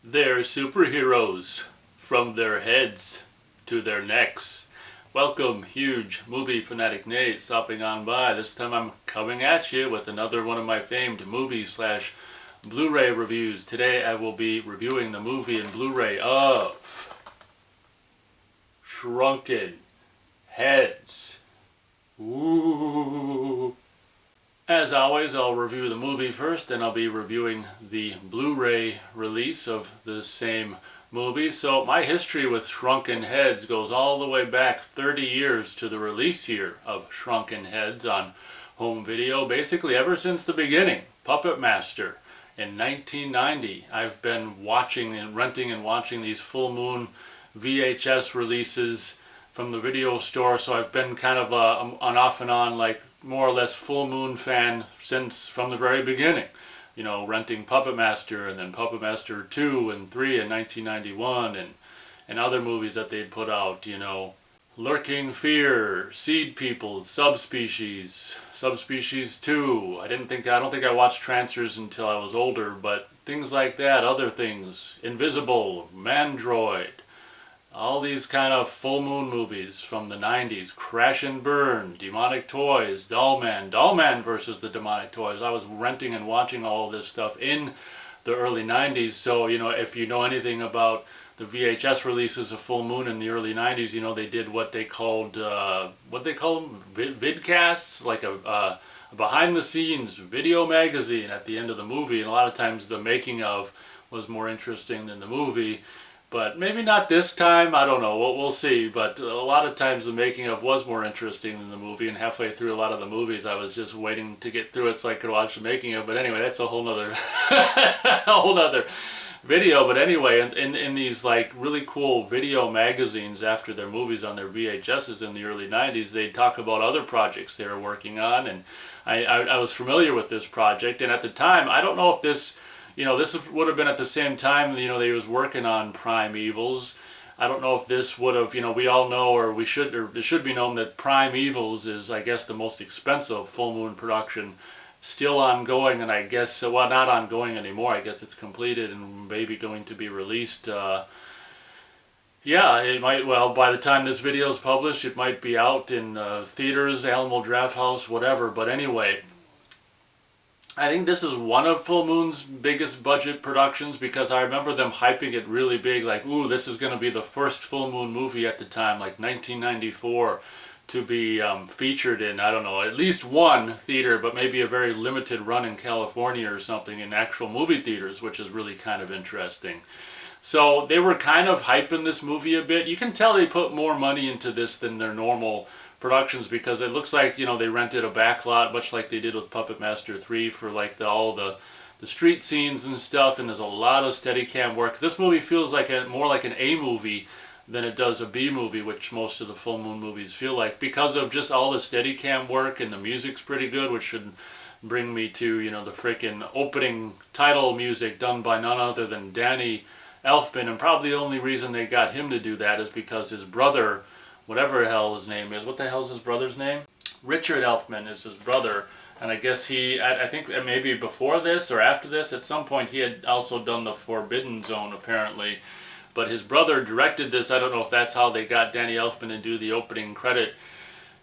They're superheroes from their heads to their necks. Welcome, huge movie fanatic Nate, stopping on by. This time I'm coming at you with another one of my famed movie / Blu-ray reviews. Today I will be reviewing the movie and Blu-ray of Shrunken Heads. Ooh. As always, I'll review the movie first, then I'll be reviewing the Blu-ray release of the same movie. So my history with Shrunken Heads goes all the way back 30 years to the release year of Shrunken Heads on home video, basically ever since the beginning. Puppet Master in 1990. I've been watching and renting and watching these full moon VHS releases from the video store, so I've been kind of an off and on, like, more or less full moon fan since from the very beginning. You know, renting Puppet Master and then Puppet Master 2 and 3 in 1991 and other movies that they'd put out, you know. Lurking Fear, Seed People, Subspecies, Subspecies 2. I don't think I watched Trancers until I was older, but things like that, other things. Invisible, Mandroid. All these kind of full moon movies from the 90s. Crash and Burn, Demonic Toys, Dollman versus the Demonic Toys. I was renting and watching all of this stuff in the early 90s. So, you know, if you know anything about the VHS releases of Full Moon in the early 90s, you know, they did what they called, vidcasts, like a behind the scenes video magazine at the end of the movie. And a lot of times the making of was more interesting than the movie. But maybe not this time, I don't know, we'll see. But a lot of times the making of was more interesting than the movie, and halfway through a lot of the movies I was just waiting to get through it so I could watch the making of. But anyway, that's a whole nother, a whole nother video. But anyway, in these like really cool video magazines after their movies on their VHSs in the early 90s, they'd talk about other projects they were working on, and I was familiar with this project. And at the time, I don't know if this... You know, this would have been at the same time, you know, they was working on Prime Evils. I don't know if this would have, you know, we all know, or it should be known that Prime Evils is, I guess, the most expensive full moon production still ongoing, and I guess, well, not ongoing anymore. I guess it's completed and maybe going to be released. Yeah, it might, well, by the time this video is published, it might be out in theaters, Alamo Drafthouse, whatever. But anyway, I think this is one of Full Moon's biggest budget productions, because I remember them hyping it really big, like, ooh, this is going to be the first Full Moon movie at the time, like 1994, to be featured in, I don't know, at least one theater, but maybe a very limited run in California or something in actual movie theaters, which is really kind of interesting. So they were kind of hyping this movie a bit. You can tell they put more money into this than their normal productions, because it looks like, you know, they rented a backlot, much like they did with Puppet Master 3, for like all the street scenes and stuff, and there's a lot of Steadicam work. This movie feels like more like an A movie than it does a B movie, which most of the Full Moon movies feel like, because of just all the Steadicam work, and the music's pretty good, which should bring me to, you know, the freaking opening title music done by none other than Danny Elfman, and probably the only reason they got him to do that is because his brother, whatever the hell his name is. What the hell's his brother's name? Richard Elfman is his brother. And I guess I think maybe before this or after this, at some point he had also done the Forbidden Zone, apparently. But his brother directed this. I don't know if that's how they got Danny Elfman to do the opening credit,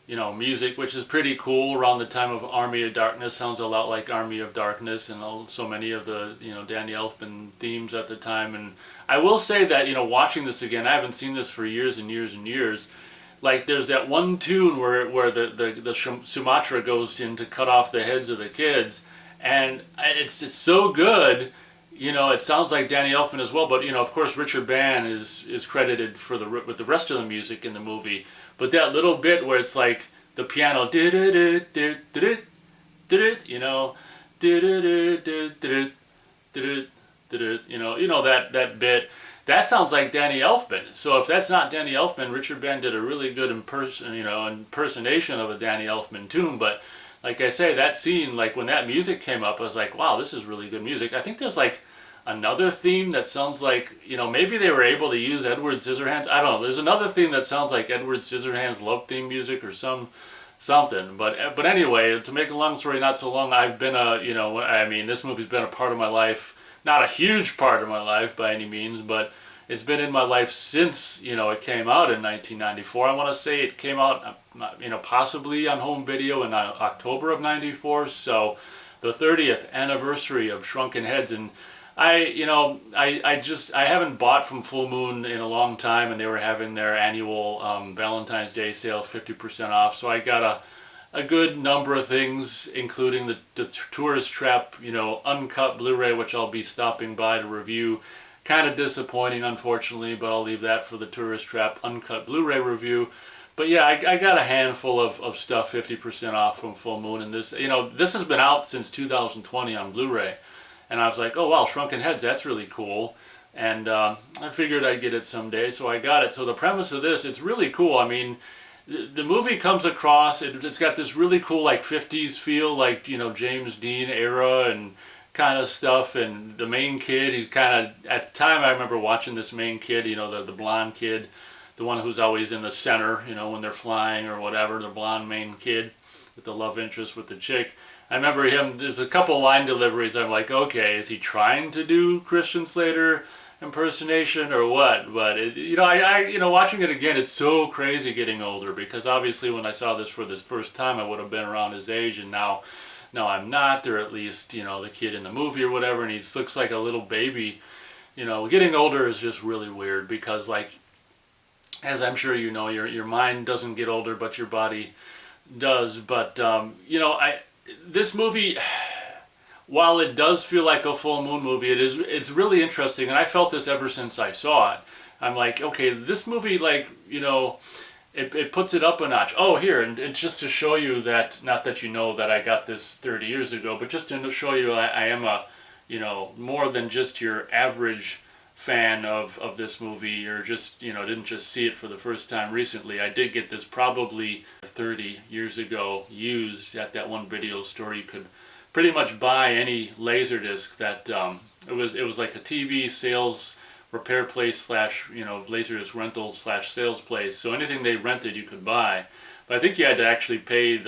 you know, music, which is pretty cool. Around the time of Army of Darkness, sounds a lot like Army of Darkness, and so many of the, you know, Danny Elfman themes at the time. And I will say that, you know, watching this again, I haven't seen this for years and years and years. Like, there's that one tune where the Sumatra goes in to cut off the heads of the kids, and it's so good. You know, it sounds like Danny Elfman as well, but, you know, of course Richard Band is credited with the rest of the music in the movie. But that little bit where it's like the piano, you know, you know that bit. That sounds like Danny Elfman. So if that's not Danny Elfman, Richard Band did a really good impersonation of a Danny Elfman tune. But like I say, that scene, like when that music came up, I was like, wow, this is really good music. I think there's like another theme that sounds like, you know, maybe they were able to use Edward Scissorhands. I don't know. There's another theme that sounds like Edward Scissorhands' love theme music or something. But anyway, to make a long story not so long, I've been this movie's been a part of my life not a huge part of my life by any means, but it's been in my life since, it came out in 1994. I want to say it came out, possibly on home video in October of 94. So the 30th anniversary of Shrunken Heads. And I haven't bought from Full Moon in a long time, and they were having their annual Valentine's Day sale, 50% off. So I got a good number of things, including the Tourist Trap, uncut Blu-ray, which I'll be stopping by to review. Kind of disappointing, unfortunately, but I'll leave that for the Tourist Trap uncut Blu-ray review. But yeah, I got a handful of stuff 50% off from Full Moon, and this has been out since 2020 on Blu-ray, and I was like, oh wow, Shrunken Heads, that's really cool, and I figured I'd get it someday, so I got it. So the premise of this, it's really cool. I mean, the movie comes across, it's got this really cool like 50s feel, like James Dean era and kind of stuff, and the main kid, he kind of, at the time I remember watching this main kid, the blonde kid, the one who's always in the center, when they're flying or whatever, the blonde main kid with the love interest with the chick. I remember him, there's a couple line deliveries, I'm like, okay, is he trying to do Christian Slater impersonation or what? But watching it again, it's so crazy getting older, because obviously when I saw this for the first time, I would have been around his age, and now I'm not, or at least, the kid in the movie or whatever, and he just looks like a little baby. Getting older is just really weird, because, like, as I'm sure you know, your mind doesn't get older, but your body does. But, this movie, while it does feel like a Full Moon movie, it's really interesting, and I felt this ever since I saw it. I'm like, okay, this movie, like, it puts it up a notch. Oh, here, and just to show you that, not that you know that I got this 30 years ago, but just to show you I am a, more than just your average fan of this movie, or just, didn't just see it for the first time recently. I did get this probably 30 years ago used at that one video store. You could pretty much buy any Laserdisc that, it was like a TV sales repair place / Laserdisc rental / sales place. So anything they rented you could buy. But I think you had to actually pay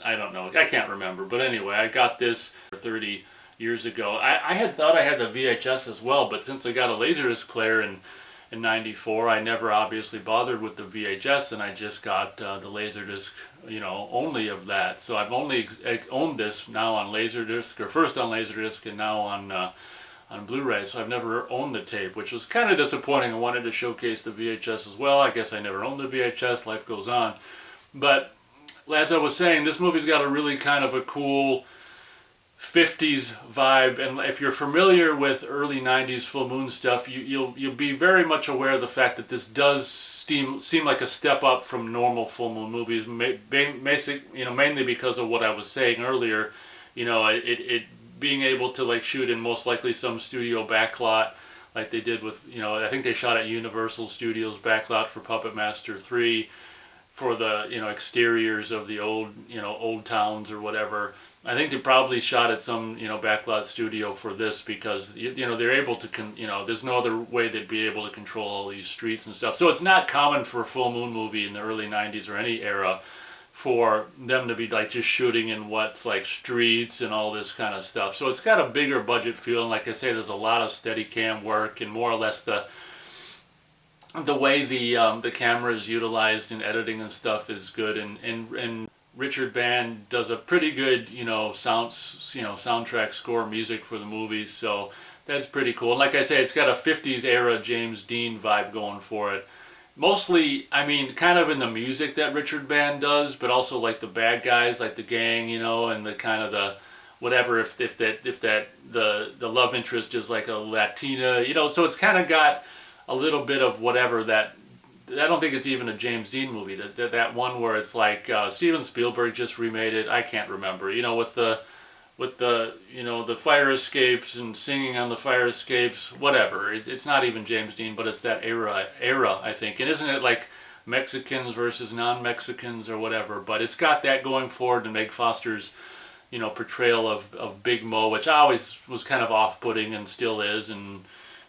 I don't know, I can't remember. But anyway, I got this 30 years ago. I had thought I had the VHS as well, but since I got a Laserdisc player in 94, I never obviously bothered with the VHS, and I just got the Laserdisc, only of that. So I've only owned this now on Laserdisc, or first on Laserdisc and now on Blu-ray, so I've never owned the tape, which was kind of disappointing. I wanted to showcase the VHS as well. I guess I never owned the VHS, life goes on. But as I was saying, this movie's got a really kind of a cool 50s vibe, and if you're familiar with early 90s Full Moon stuff, you'll be very much aware of the fact that this does seem like a step up from normal Full Moon movies, mainly because of what I was saying earlier. It being able to like shoot in most likely some studio backlot, like they did with, I think they shot at Universal Studios backlot for Puppet Master 3 for the, exteriors of the old towns or whatever. I think they probably shot at some, backlot studio for this, because, they're able to, there's no other way they'd be able to control all these streets and stuff. So it's not common for a Full Moon movie in the early 90s or any era for them to be like just shooting in what's like streets and all this kind of stuff. So it's got a bigger budget feel, and like I say, there's a lot of Steadicam work, and more or less the way the camera is utilized in editing and stuff is good, and Richard Band does a pretty good soundtrack score music for the movies, so that's pretty cool. And like I say, it's got a 50s era James Dean vibe going for it. Mostly, I mean, kind of in the music that Richard Band does, but also like the bad guys, like the gang, and the kind of the whatever. If the love interest is like a Latina, so it's kind of got a little bit of whatever that. I don't think it's even a James Dean movie. That one where it's like Steven Spielberg just remade it. I can't remember. With the fire escapes and singing on the fire escapes, whatever. It's not even James Dean, but it's that era, I think. And isn't it like Mexicans versus non-Mexicans or whatever? But it's got that going forward, and Meg Foster's, portrayal of Big Mo, which I always was kind of off-putting and still is. And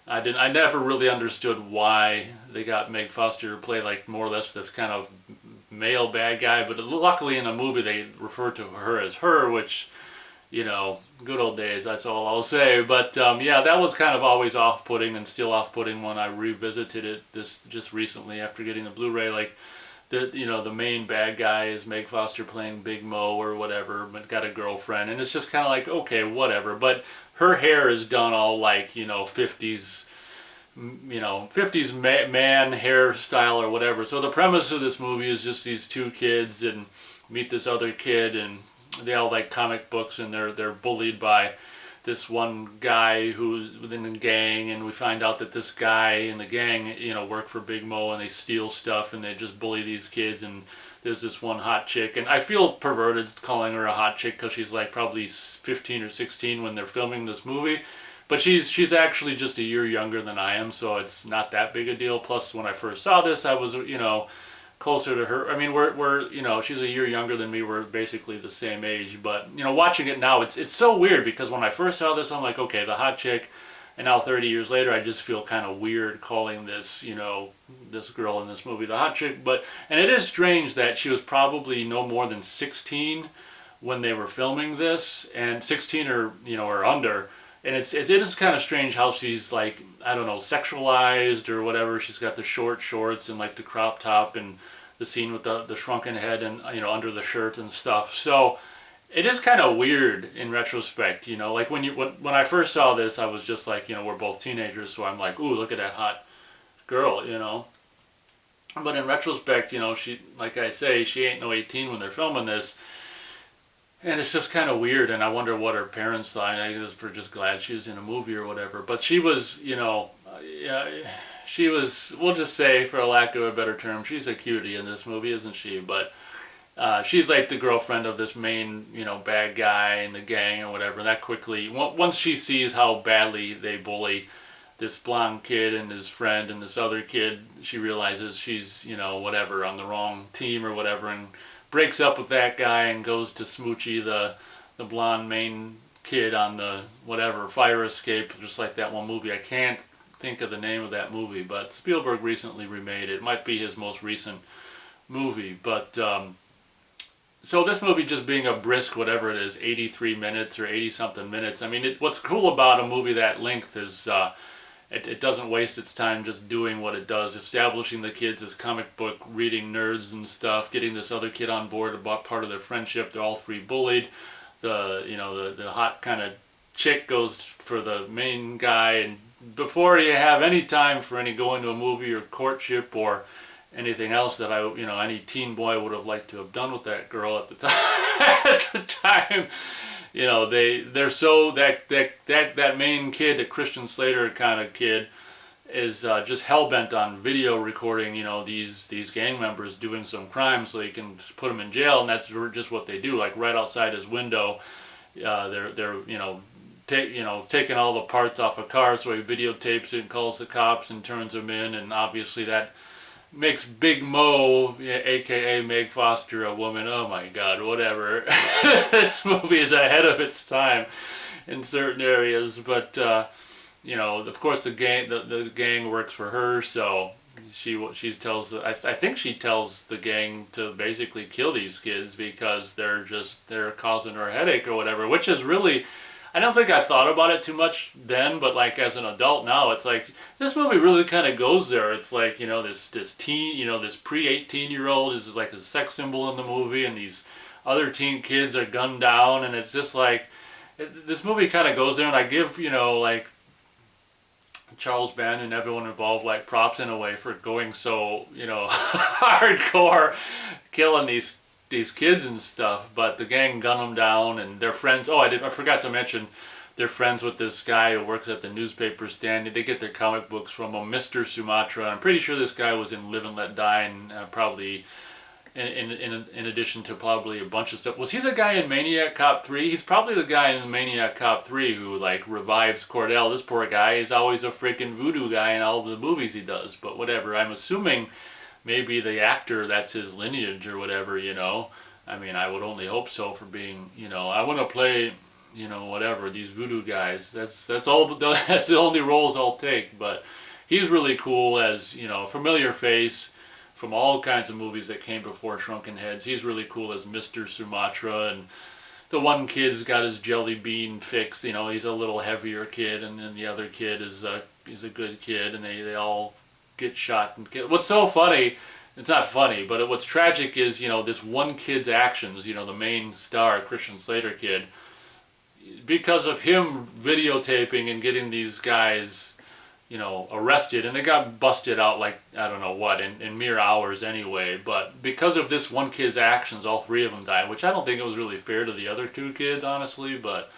I never really understood why they got Meg Foster to play like more or less this kind of male bad guy. But luckily in the movie they refer to her as her, which you know, good old days, that's all I'll say. But yeah, that was kind of always off-putting and still off-putting when I revisited it this just recently after getting the Blu-ray. Like, the main bad guy is Meg Foster playing Big Mo or whatever, but got a girlfriend, and it's just kind of like, okay, whatever. But her hair is done all like, 50s, 50s man hairstyle or whatever. So the premise of this movie is just these two kids and meet this other kid, and they all like comic books, and they're bullied by this one guy who's within the gang, and we find out that this guy in the gang, work for Big Mo, and they steal stuff, and they just bully these kids, and there's this one hot chick, and I feel perverted calling her a hot chick because she's like probably 15 or 16 when they're filming this movie, but she's actually just a year younger than I am, so it's not that big a deal. Plus, when I first saw this, I was, closer to her. I mean, we're she's a year younger than me. We're basically the same age. But watching it now, it's so weird because when I first saw this, I'm like, okay, the hot chick, and now 30 years later, I just feel kind of weird calling this this girl in this movie the hot chick. And it is strange that she was probably no more than 16 when they were filming this, and 16 or under. And it is kind of strange how she's like, I don't know, sexualized or whatever. She's got the short shorts and like the crop top, and the scene with the shrunken head and under the shirt and stuff. So it is kind of weird in retrospect, like when I first saw this, I was just like, we're both teenagers, so I'm like, ooh, look at that hot girl, But in retrospect, she, like I say, she ain't no 18 when they're filming this. And it's just kind of weird, and I wonder what her parents thought. I guess we're just glad she was in a movie or whatever. But she was, she was, we'll just say, for a lack of a better term, she's a cutie in this movie, isn't she? But she's like the girlfriend of this main, bad guy in the gang or whatever. And that quickly, once she sees how badly they bully this blonde kid and his friend and this other kid, she realizes she's, whatever, on the wrong team or whatever, and breaks up with that guy and goes to Smoochie, the blonde main kid on the whatever fire escape, just like that one movie. I can't think of the name of that movie, but Spielberg recently remade it. It might be his most recent movie, but so this movie just being a brisk whatever it is, 83 minutes or 80 something minutes. I mean, what's cool about a movie that length is it doesn't waste its time just doing what it does, establishing the kids as comic book reading nerds and stuff, getting this other kid on board about part of their friendship. They're all three bullied. The hot kind of chick goes for the main guy, and before you have any time for any going to a movie or courtship or anything else that any teen boy would have liked to have done with that girl at the time. They're so that main kid, the Christian Slater kind of kid, is just hell-bent on video recording, these gang members doing some crime so he can put them in jail, and that's just what they do. Like right outside his window, they're taking all the parts off a car, so he videotapes it and calls the cops and turns them in, and obviously that makes Big Mo, aka Meg Foster, a woman. Oh my God, whatever. This movie is ahead of its time in certain areas, but of course the gang works for her, so she tells I think she tells the gang to basically kill these kids because they're causing her a headache or whatever, which is really, I don't think I thought about it too much then, but like as an adult now, it's like this movie really kind of goes there. It's like, this teen, this pre-18-year-old is like a sex symbol in the movie, and these other teen kids are gunned down, and it's just like this movie kind of goes there, and I give like Charles Band and everyone involved like props in a way for going so hardcore, killing these kids and stuff. But the gang gun them down, and they're friends. Oh, I forgot to mention, they're friends with this guy who works at the newspaper stand. They get their comic books from him, Mr. Sumatra. I'm pretty sure this guy was in Live and Let Die, and probably in addition to probably a bunch of stuff. Was he the guy in Maniac Cop 3? He's probably the guy in Maniac Cop 3 who like revives Cordell. This poor guy is always a freaking voodoo guy in all the movies he does, but whatever. I'm assuming maybe the actor, that's his lineage or whatever, I mean, I would only hope so, for being, I want to play, whatever, these voodoo guys. That's the only roles I'll take. But he's really cool as, familiar face from all kinds of movies that came before Shrunken Heads. He's really cool as Mr. Sumatra, and the one kid's got his jelly bean fixed. You know, he's a little heavier kid, and then the other kid is a good kid, and they all get shot. And what's so funny, it's not funny, but what's tragic is, you know, this one kid's actions, you know, the main star, Christian Slater kid, because of him videotaping and getting these guys, you know, arrested, and they got busted out like, I don't know what, in mere hours anyway, but because of this one kid's actions, all three of them died, which I don't think it was really fair to the other two kids, honestly, but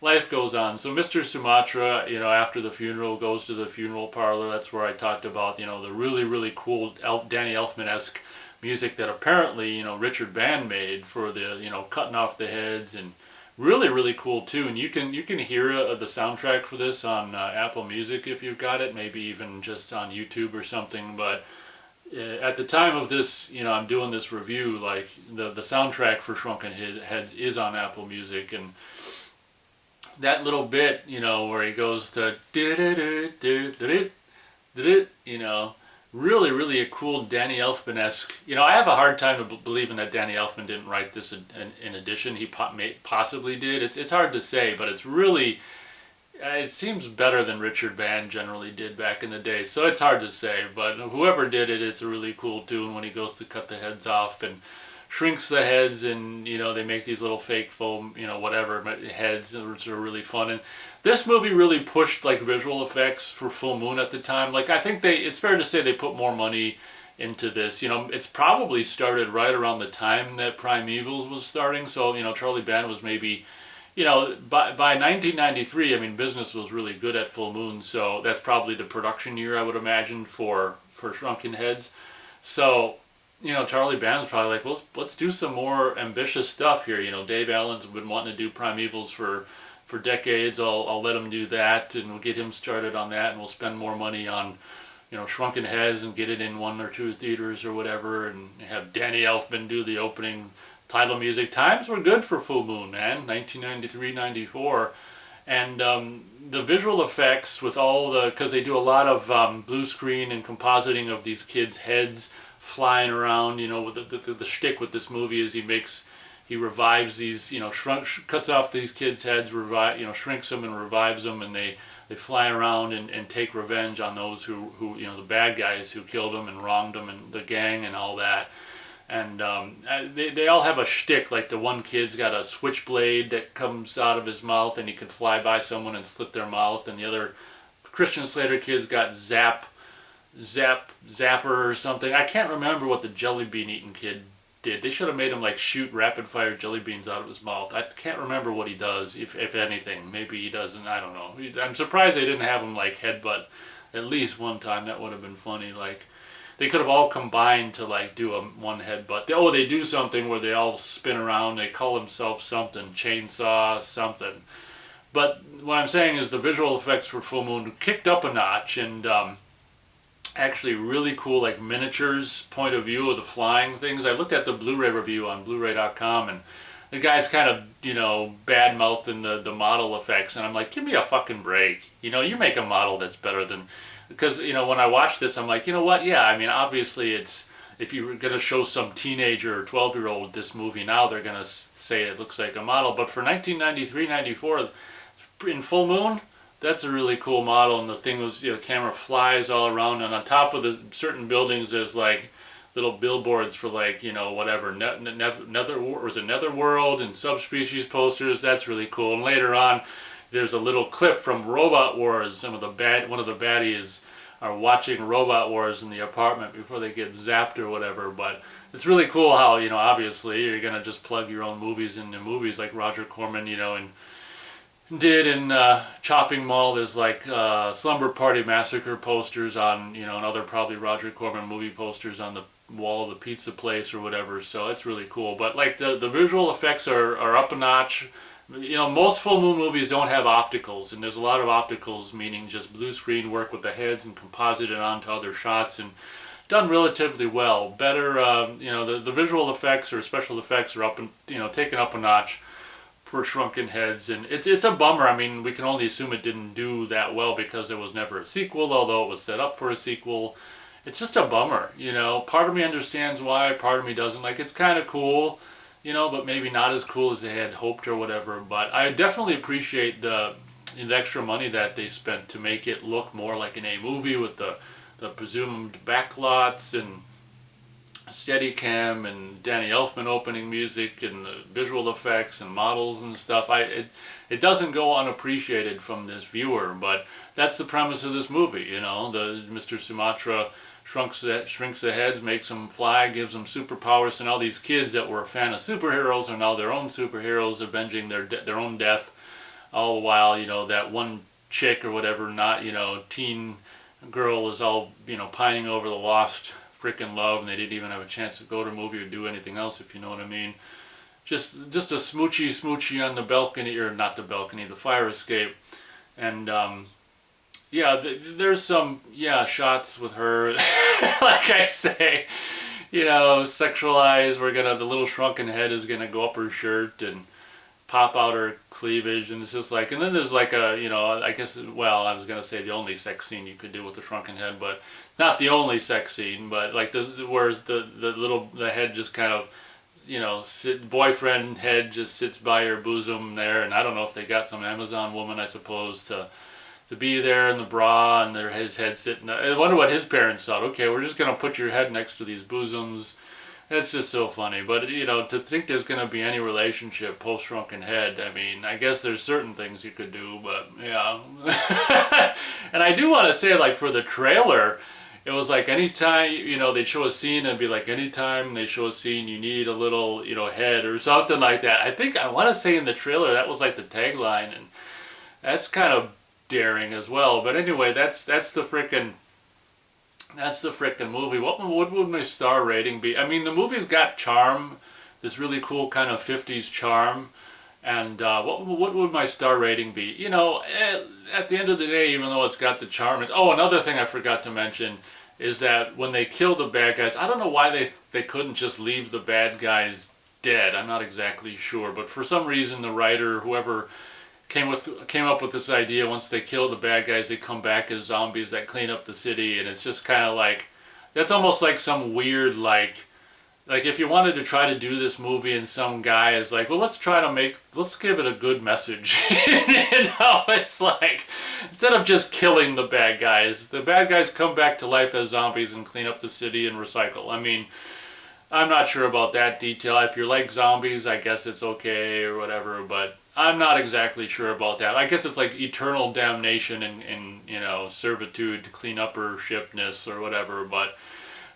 life goes on. So Mr. Sumatra, you know, after the funeral, goes to the funeral parlor. That's where I talked about, you know, the really, really cool Danny Elfman-esque music that apparently, you know, Richard Band made for the, you know, cutting off the heads, and really, really cool tune. You can hear the soundtrack for this on Apple Music if you've got it, maybe even just on YouTube or something. But at the time of this, you know, I'm doing this review, like the soundtrack for Shrunken Heads is on Apple Music, and that little bit, you know, where he goes to you know, really, really a cool Danny Elfman-esque. You know, I have a hard time believing that Danny Elfman didn't write this in addition. He possibly did. It's hard to say, but it's really, it seems better than Richard Band generally did back in the day. So it's hard to say, but whoever did it, it's a really cool tune when he goes to cut the heads off and shrinks the heads, and, you know, they make these little fake foam, you know, whatever, heads, which are really fun. And this movie really pushed, like, visual effects for Full Moon at the time. Like, I think it's fair to say they put more money into this. You know, it's probably started right around the time that Primevals was starting, so, you know, Charlie Band was maybe, you know, by 1993, I mean, business was really good at Full Moon, so that's probably the production year, I would imagine, for Shrunken Heads. So, you know, Charlie Band's probably like, well, let's do some more ambitious stuff here. You know, Dave Allen's been wanting to do Primevals for decades. I'll let him do that, and we'll get him started on that, and we'll spend more money on, you know, Shrunken Heads and get it in 1 or 2 theaters or whatever, and have Danny Elfman do the opening title music. Times were good for Full Moon, man, 1993, 94. And the visual effects with all the, because they do a lot of blue screen and compositing of these kids' heads flying around, you know, with the shtick with this movie is he revives these, you know, cuts off these kids' heads, shrinks them and revives them, and they fly around and take revenge on those who you know, the bad guys who killed them and wronged them, and the gang and all that. And they all have a shtick. Like, the one kid's got a switchblade that comes out of his mouth, and he can fly by someone and slit their mouth, and the other Christian Slater kid's got zapper or something. I can't remember what the jelly bean eating kid did. They should have made him, like, shoot rapid fire jelly beans out of his mouth. I can't remember what he does, if anything. Maybe he doesn't, I don't know. I'm surprised they didn't have him, like, headbutt at least one time. That would have been funny. Like, they could have all combined to, like, do one headbutt. They do something where they all spin around. They call themselves something, chainsaw something. But what I'm saying is the visual effects for Full Moon kicked up a notch, and actually really cool, like, miniatures point of view of the flying things. I looked at the Blu-ray review on Blu-ray.com, and the guy's kind of, you know, bad-mouthing the model effects, and I'm like, give me a fucking break. You know, you make a model that's better than... Because, you know, when I watch this, I'm like, you know what, yeah, I mean, obviously it's... If you were going to show some teenager or 12-year-old this movie now, they're going to say it looks like a model. But for 1993, 94, in Full Moon... That's a really cool model, and the thing was, you know, the camera flies all around, and on top of the certain buildings, there's, like, little billboards for, like, you know, whatever, Netherworld and subspecies posters. That's really cool. And later on, there's a little clip from Robot Wars. One of the baddies are watching Robot Wars in the apartment before they get zapped or whatever. But it's really cool how, you know, obviously you're gonna just plug your own movies into movies, like Roger Corman, you know, and did in Chopping Mall. There's, like, Slumber Party Massacre posters on, you know, and other probably Roger Corman movie posters on the wall of the pizza place or whatever. So it's really cool. But, like, the visual effects are up a notch. You know, most Full Moon movies don't have opticals, and there's a lot of opticals, meaning just blue screen work with the heads and composited onto other shots, and done relatively well. Better, you know, the visual effects or special effects are up and, you know, taken up a notch for Shrunken Heads, and it's a bummer. I mean, we can only assume it didn't do that well because there was never a sequel, although it was set up for a sequel. It's just a bummer, you know. Part of me understands why, part of me doesn't. Like, it's kind of cool, you know, but maybe not as cool as they had hoped or whatever. But I definitely appreciate the extra money that they spent to make it look more like an A movie with the presumed backlots and Steadicam and Danny Elfman opening music and the visual effects and models and stuff. It doesn't go unappreciated from this viewer, but that's the premise of this movie. You know, the Mr. Sumatra shrinks the heads, makes them fly, gives them superpowers, and all these kids that were a fan of superheroes are now their own superheroes, avenging their own death. All the while, you know, that one chick or whatever, not, you know, teen girl is all, you know, pining over the lost freaking love, and they didn't even have a chance to go to a movie or do anything else, if you know what I mean. Just a smoochy on the balcony, or not the balcony, the fire escape. And yeah, there's some shots with her, like I say, you know, sexualized. The little shrunken head is gonna go up her shirt and pop out her cleavage, and it's just like, and then there's like a, you know, I guess, well, I was gonna say the only sex scene you could do with the shrunken head, but it's not the only sex scene. But like where the head just kind of, you know, boyfriend head just sits by her bosom there, and I don't know if they got some Amazon woman, I suppose, to be there in the bra, and his head sitting. I wonder what his parents thought. Okay, we're just gonna put your head next to these bosoms. It's just so funny. But, you know, to think there's going to be any relationship post-Shrunken Head, I mean, I guess there's certain things you could do, but, yeah. And I do want to say, like, for the trailer, it was like anytime, you know, they'd show a scene and be like, anytime they show a scene, you need a little, you know, head or something like that. I want to say in the trailer, that was like the tagline, and that's kind of daring as well. But anyway, that's the frickin' movie. What would my star rating be? I mean, the movie's got charm, this really cool kind of 50s charm, and what would my star rating be? You know, at the end of the day, even though it's got the charm, another thing I forgot to mention is that when they kill the bad guys, I don't know why they couldn't just leave the bad guys dead. I'm not exactly sure, but for some reason the writer, whoever came up with this idea, once they kill the bad guys, they come back as zombies that clean up the city, and it's just kind of like, that's almost like some weird, like if you wanted to try to do this movie and some guy is like, well, let's give it a good message. You know, it's like, instead of just killing the bad guys come back to life as zombies and clean up the city and recycle. I mean, I'm not sure about that detail. If you're like zombies, I guess it's okay or whatever, but I'm not exactly sure about that. I guess it's like eternal damnation and you know, servitude to clean up or shipness or whatever. But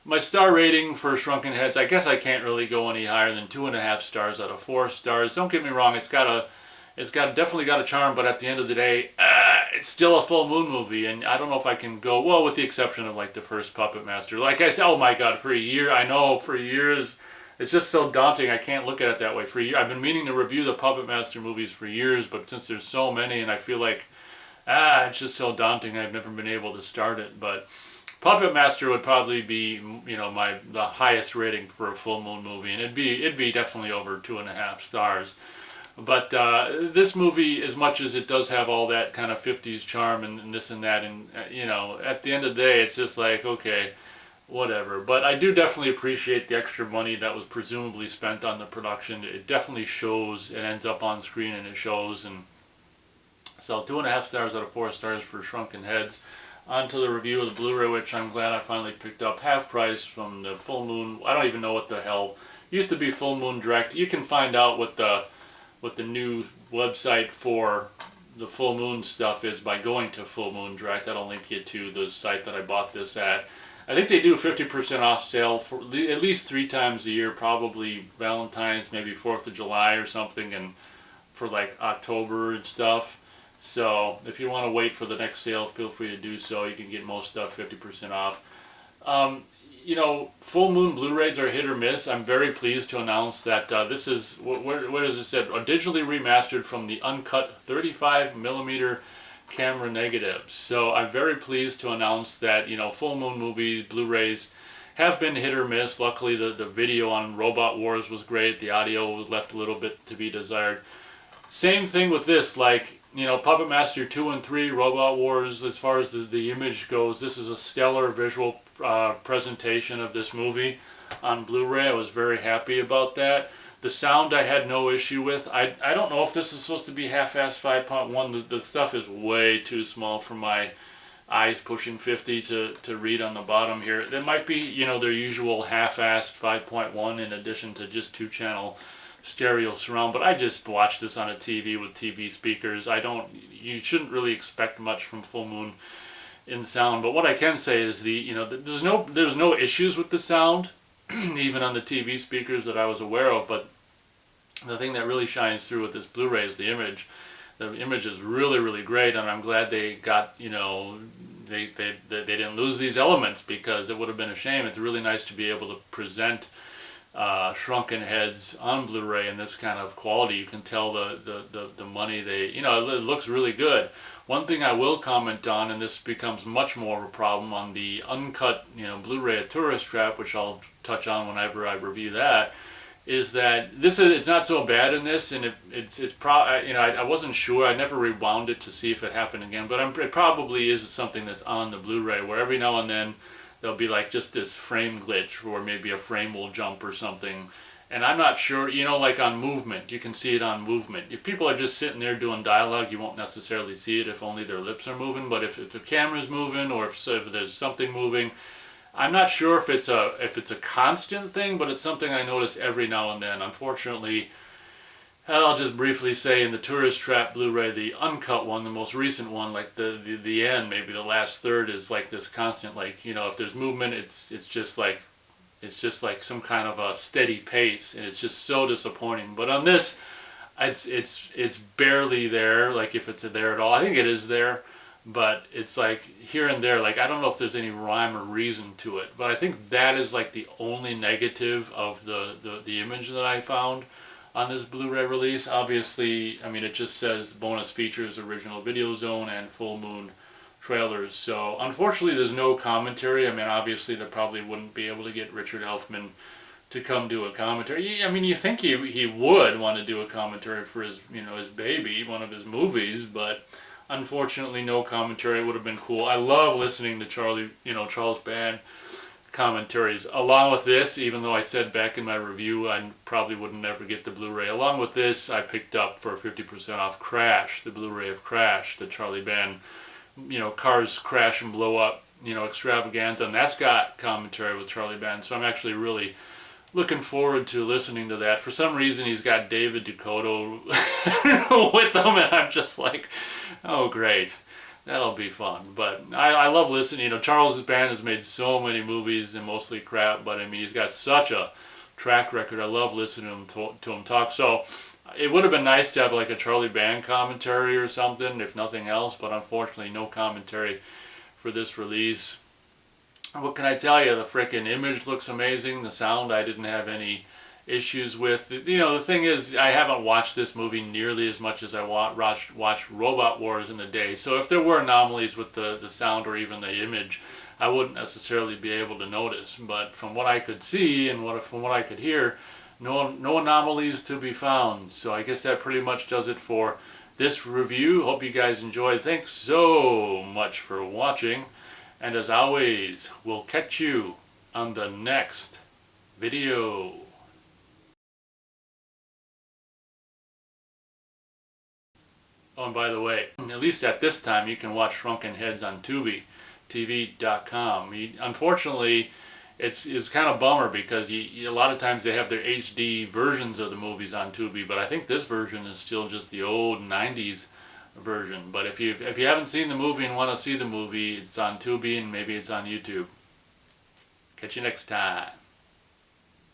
my star rating for Shrunken Heads, I guess I can't really go any higher than 2.5 stars out of 4 stars. Don't get me wrong, it's definitely got a charm, but at the end of the day, it's still a full moon movie, and I don't know if I can go, well, with the exception of like the first Puppet Master. Like I said, oh my god, for years, it's just so daunting. I can't look at it that way. I've been meaning to review the Puppet Master movies for years, but since there's so many, and I feel like, it's just so daunting, I've never been able to start it. But Puppet Master would probably be, you know, the highest rating for a full moon movie, and it'd be definitely over 2.5 stars. But this movie, as much as it does have all that kind of 50s charm and this and that, and you know, at the end of the day, it's just like, okay, whatever. But I do definitely appreciate the extra money that was presumably spent on the production. It definitely shows. It ends up on screen and it shows. And so 2.5 stars out of 4 stars for Shrunken Heads. On to the review of the Blu-ray, which I'm glad I finally picked up. Half price from the Full Moon. I don't even know what the hell. It used to be Full Moon Direct. You can find out what the new website for the Full Moon stuff is by going to Full Moon Direct. That'll link you to the site that I bought this at. I think they do 50% off sale for at least 3 times a year, probably Valentine's, maybe 4th of July or something, and for like October and stuff. So if you want to wait for the next sale, feel free to do so. You can get most stuff 50% off. You know, Full Moon Blu-rays are hit or miss. I'm very pleased to announce that this is, what is it said, digitally remastered from the uncut 35mm camera negatives. So I'm very pleased to announce that, you know, Full Moon movie Blu-rays have been hit or miss. Luckily the video on Robot Wars was great. The audio was left a little bit to be desired. Same thing with this, like, you know, Puppet Master 2 and 3, Robot Wars, as far as the image goes, this is a stellar visual presentation of this movie on Blu-ray. I was very happy about that. The sound I had no issue with. I don't know if this is supposed to be half-assed 5.1. The stuff is way too small for my eyes pushing 50 to read on the bottom here. There might be, you know, their usual half-assed 5.1 in addition to just 2-channel stereo surround, but I just watched this on a TV with TV speakers. You shouldn't really expect much from Full Moon in sound, but what I can say is there's no issues with the sound, even on the TV speakers that I was aware of, but the thing that really shines through with this Blu-ray is the image. The image is really, really great, and I'm glad they got, you know, they didn't lose these elements, because it would have been a shame. It's really nice to be able to present Shrunken Heads on Blu-ray in this kind of quality. You can tell the money it looks really good. One thing I will comment on, and this becomes much more of a problem on the uncut, you know, Blu-ray A Tourist Trap, which I'll touch on whenever I review that, is that it's not so bad in this, and I wasn't sure. I never rewound it to see if it happened again, but it probably is something that's on the Blu-ray, where every now and then there'll be like just this frame glitch, or maybe a frame will jump or something. And I'm not sure, you know, like on movement, you can see it on movement. If people are just sitting there doing dialogue, you won't necessarily see it if only their lips are moving. But if the camera's moving, or if there's something moving, I'm not sure if it's a constant thing, but it's something I notice every now and then. Unfortunately, I'll just briefly say, in the Tourist Trap Blu-ray, the uncut one, the most recent one, like the end, maybe the last third, is like this constant, like, you know, if there's movement, it's just like some kind of a steady pace, and it's just so disappointing. But on this, it's barely there, like if it's there at all. I think it is there, but it's like here and there. Like, I don't know if there's any rhyme or reason to it, but I think that is like the only negative of the image that I found on this Blu-ray release. Obviously, I mean, it just says bonus features, original video zone, and Full Moon trailers. So unfortunately, there's no commentary. I mean, obviously they probably wouldn't be able to get Richard Elfman to come do a commentary. I mean, you think he would want to do a commentary for his, you know, his baby, one of his movies, but unfortunately no commentary. It would have been cool. I love listening to Charles Band commentaries. Along with this, even though I said back in my review I probably would never get the Blu-ray, along with this I picked up for 50% off Crash, the Blu-ray of Crash, the Charlie Band, you know, cars crash and blow up, you know, extravaganza, and that's got commentary with Charlie Band, so I'm actually really looking forward to listening to that. For some reason he's got David Duchovny with him, and I'm just like, oh great, that'll be fun. But I love listening. You know, Charles Band has made so many movies, and mostly crap, but I mean, he's got such a track record. I love listening to him talk. So it would have been nice to have like a Charlie Band commentary or something, if nothing else, but unfortunately no commentary for this release. What can I tell you? The frickin' image looks amazing. The sound I didn't have any issues with. You know, the thing is, I haven't watched this movie nearly as much as I watched Robot Wars in the day, so if there were anomalies with the sound or even the image, I wouldn't necessarily be able to notice. But from what I could see and from what I could hear, no anomalies to be found. So I guess that pretty much does it for this review. Hope you guys enjoyed. Thanks so much for watching. And as always, we'll catch you on the next video. Oh, and by the way, at least at this time, you can watch Shrunken Heads on Tubi, TV.com. Unfortunately, it's kind of bummer, because a lot of times they have their HD versions of the movies on Tubi, but I think this version is still just the old 90s version. But if you haven't seen the movie and want to see the movie, it's on Tubi, and maybe it's on YouTube. Catch you next time.